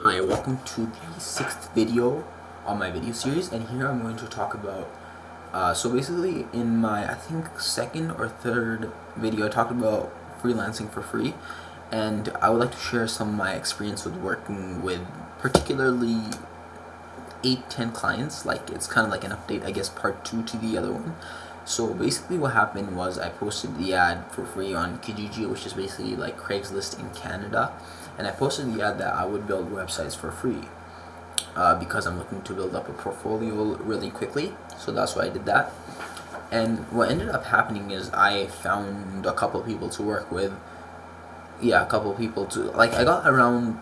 Hi, welcome to the sixth video on my video series, and here I'm going to talk about so basically in my I think second or third video I talked about freelancing for free, and I would like to share some of my experience with working with particularly 8-10 clients. Like, it's kind of like an update, I guess, part 2 to the other one. So basically what happened was I posted the ad for free on Kijiji, which is basically like Craigslist in Canada, and I posted the ad that I would build websites for free because I'm looking to build up a portfolio really quickly. So that's why I did that. And what ended up happening is I found a couple of people to work with. Yeah, a couple of people to, like, I got around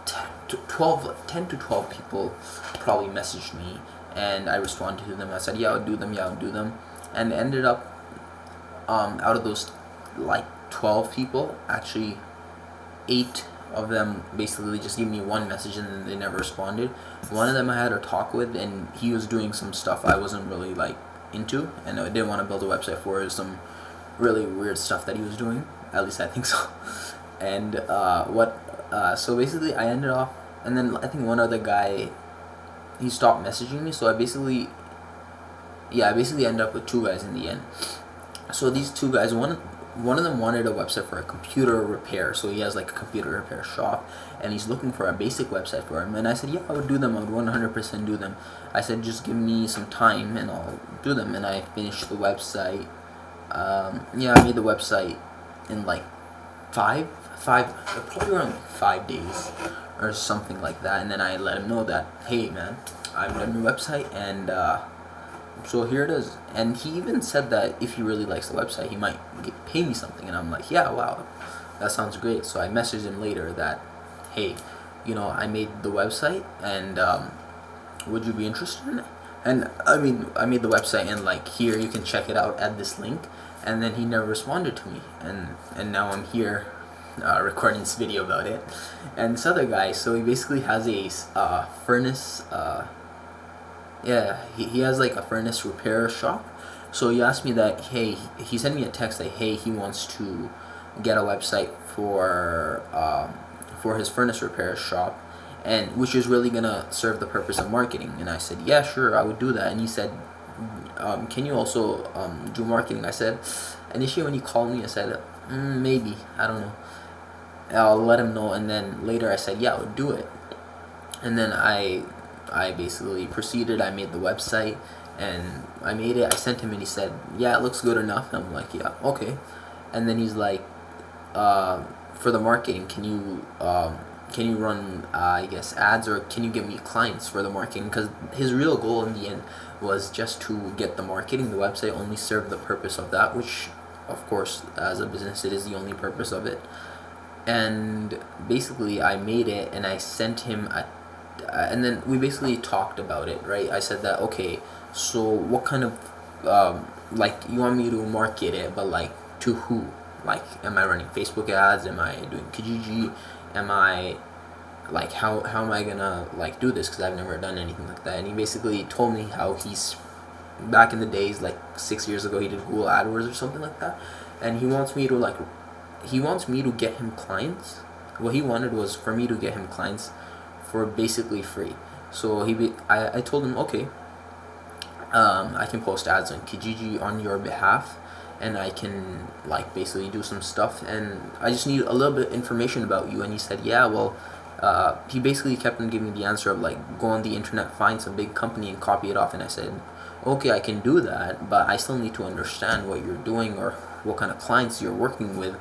10 to 12 people probably messaged me, and I responded to them. I said, yeah, I'll do them. And it ended up, out of those like 12 people, actually 8 of them basically just gave me one message and then they never responded. One of them I had a talk with, and he was doing some stuff I wasn't really like into, and I didn't want to build a website for some really weird stuff that he was doing. At least I think so. And so basically I ended off, and then I think one other guy, he stopped messaging me, so I basically ended up with 2 guys in the end. So these 2 guys, one of them wanted a website for a computer repair, so he has like a computer repair shop, and he's looking for a basic website for him. And I said, yeah, I would do them. I would 100% do them. I said, just give me some time and I'll do them. And I finished the website. I made the website in like probably around 5 days or something like that. And then I let him know that, hey man, I've done your website, and so here it is. And he even said that if he really likes the website, he might pay me something. And I'm like, yeah, wow, that sounds great. So I messaged him later that, hey, I made the website, and would you be interested in it? And I made the website, and like, here, you can check it out at this link. And then he never responded to me, and now I'm here recording this video about it. And this other guy, so he basically has a furnace. He has like a furnace repair shop. So he asked me that, hey, he sent me a text that, hey, he wants to get a website for his furnace repair shop, and which is really gonna serve the purpose of marketing. And I said, yeah, sure, I would do that. And he said, can you also do marketing? I said, initially when he called me, I said, maybe, I don't know, I'll let him know. And then later I said, yeah, I would do it. And then I basically proceeded. I made the website, and I made it. I sent him, and he said, yeah, it looks good enough. And I'm like, yeah, okay. And then he's like, for the marketing, can you run I guess ads, or can you give me clients for the marketing? Because his real goal in the end was just to get the marketing. The website only served the purpose of that, which of course as a business it is the only purpose of it. And basically I made it, and I sent him and then we basically talked about it, right? I said that, okay, so what kind of like, you want me to market it, but like to who? Like, am I running Facebook ads? Am I doing Kijiji? Am I like, how am I gonna like do this? Because I've never done anything like that. And he basically told me how he's, back in the days, like 6 years ago, he did Google AdWords or something like that, and he wants me to get him clients. What he wanted was for me to get him clients for basically free. So I told him, okay, I can post ads on Kijiji on your behalf, and I can like basically do some stuff, and I just need a little bit of information about you. And he said, yeah, well, he basically kept on giving me the answer of like, go on the internet, find some big company and copy it off. And I said, okay, I can do that, but I still need to understand what you're doing, or what kind of clients you're working with,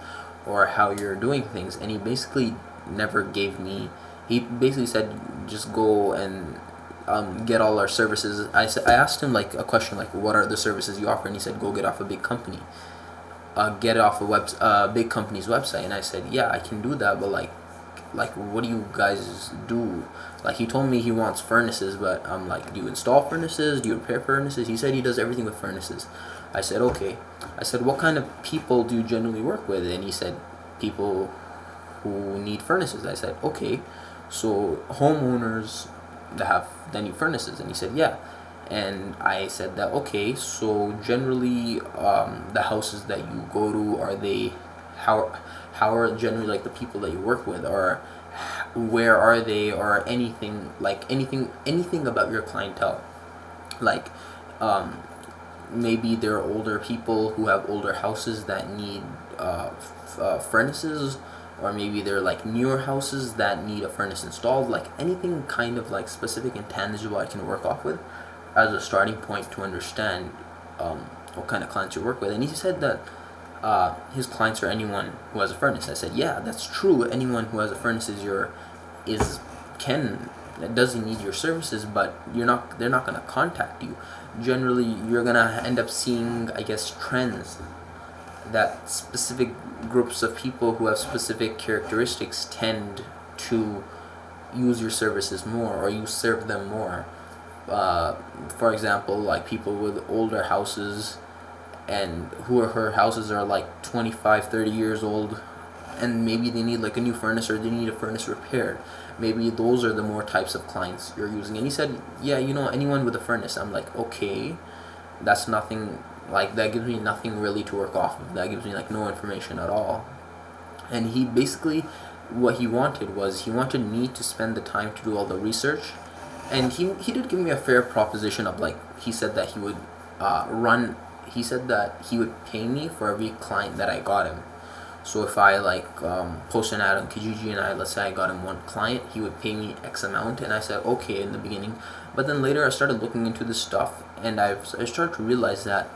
or how you're doing things. And he basically never gave me, he basically said, just go and get all our services. I asked him like a question like, what are the services you offer? And he said, go get off a big company, get it off a big company's website. And I said, yeah, I can do that, but like what do you guys do? Like, he told me he wants furnaces, but I'm like, do you install furnaces? Do you repair furnaces? He said he does everything with furnaces. I said, okay. I said, what kind of people do you generally work with? And he said, people who need furnaces. I said, okay, so homeowners that need furnaces. And he said, yeah. And I said that, okay, so generally the houses that you go to, are they, how are generally like the people that you work with, or where are they, or anything about your clientele, like um, maybe they're older people who have older houses that need furnaces, or maybe they're like newer houses that need a furnace installed, like anything kind of like specific and tangible I can work off with as a starting point to understand what kind of clients you work with. And he said that his clients are anyone who has a furnace. I said, yeah, that's true. Anyone who has a furnace doesn't need your services, but they're not gonna contact you. Generally, you're gonna end up seeing, I guess, trends that specific groups of people who have specific characteristics tend to use your services more, or you serve them more. For example, like people with older houses and her houses are like 25, 30 years old, and maybe they need like a new furnace, or they need a furnace repaired. Maybe those are the more types of clients you're using. And he said, yeah, anyone with a furnace. I'm like, okay, that's nothing, like that gives me nothing really to work off of. That gives me like no information at all. And he basically, what he wanted was, he wanted me to spend the time to do all the research. And he did give me a fair proposition of, like, he said that he said that he would pay me for every client that I got him. So if I post an ad on Kijiji, and let's say I got him one client, he would pay me X amount. And I said okay in the beginning, but then later I started looking into this stuff, and I started to realize that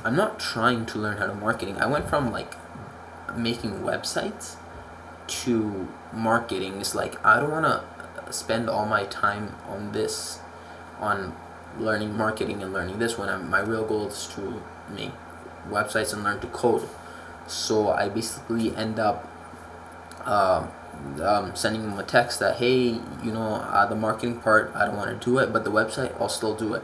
I'm not trying to learn how to marketing. I went from like making websites to marketing. It's like, I don't want to spend all my time on learning marketing and learning this, when my real goal is to make websites and learn to code. So I basically end up sending him a text that, hey, the marketing part, I don't want to do it, but the website, I'll still do it.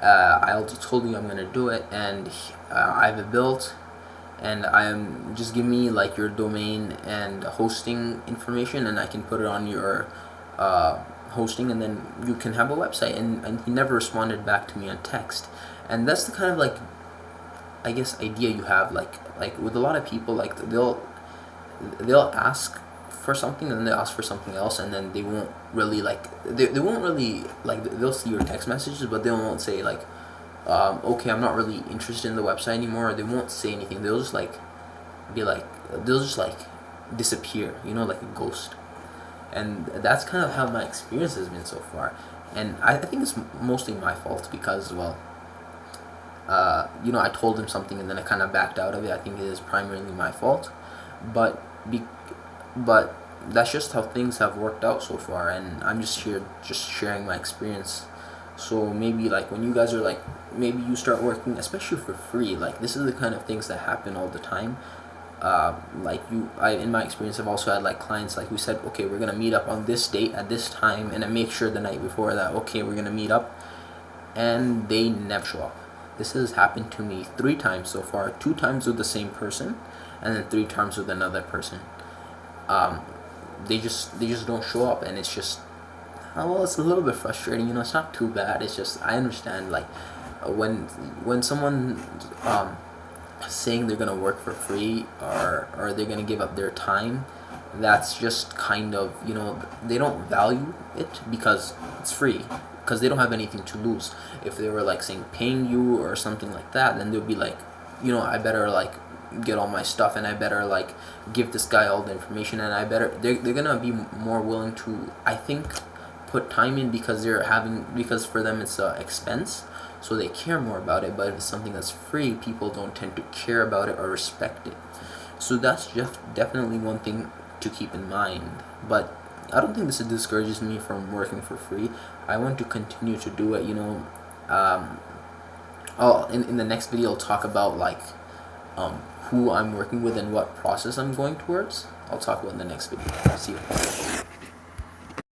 I already told you I'm going to do it, and I have it built, and just give me like your domain and hosting information, and I can put it on your hosting, and then you can have a website. And he never responded back to me on text. And that's the kind of, like, I guess, idea you have, like with a lot of people, like they'll ask for something, and then they'll ask for something else, and then they won't really they'll see your text messages, but they won't say like, okay, I'm not really interested in the website anymore. Or they won't say anything. They'll just disappear, like a ghost. And that's kind of how my experience has been so far. And I think it's mostly my fault, because, well, I told him something and then I kind of backed out of it. I think it is primarily my fault, but that's just how things have worked out so far, and I'm just here sharing my experience. So maybe, like, when you guys are like, maybe you start working, especially for free, like, this is the kind of things that happen all the time. In my experience, I've also had like clients, like, we said, okay, we're gonna meet up on this date at this time, and I make sure the night before that, okay, we're gonna meet up, and they never show up. This has happened to me 3 times so far. 2 times with the same person, and then 3 times with another person. They just don't show up, and it's just, well, it's a little bit frustrating. It's not too bad. It's just, I understand, like, when someone saying they're gonna work for free, or they're gonna give up their time, that's just kind of, they don't value it because it's free, because they don't have anything to lose. If they were like saying paying you or something like that, then they'll be like, I better like get all my stuff, and I better like give this guy all the information, and they're gonna be more willing to, I think, put time in, because for them it's a expense, so they care more about it. But if it's something that's free, people don't tend to care about it or respect it. So that's just definitely one thing to keep in mind. But I don't think this discourages me from working for free. I want to continue to do it. In the next video, I'll talk about like who I'm working with and what process I'm going towards. I'll talk about in the next video. See you.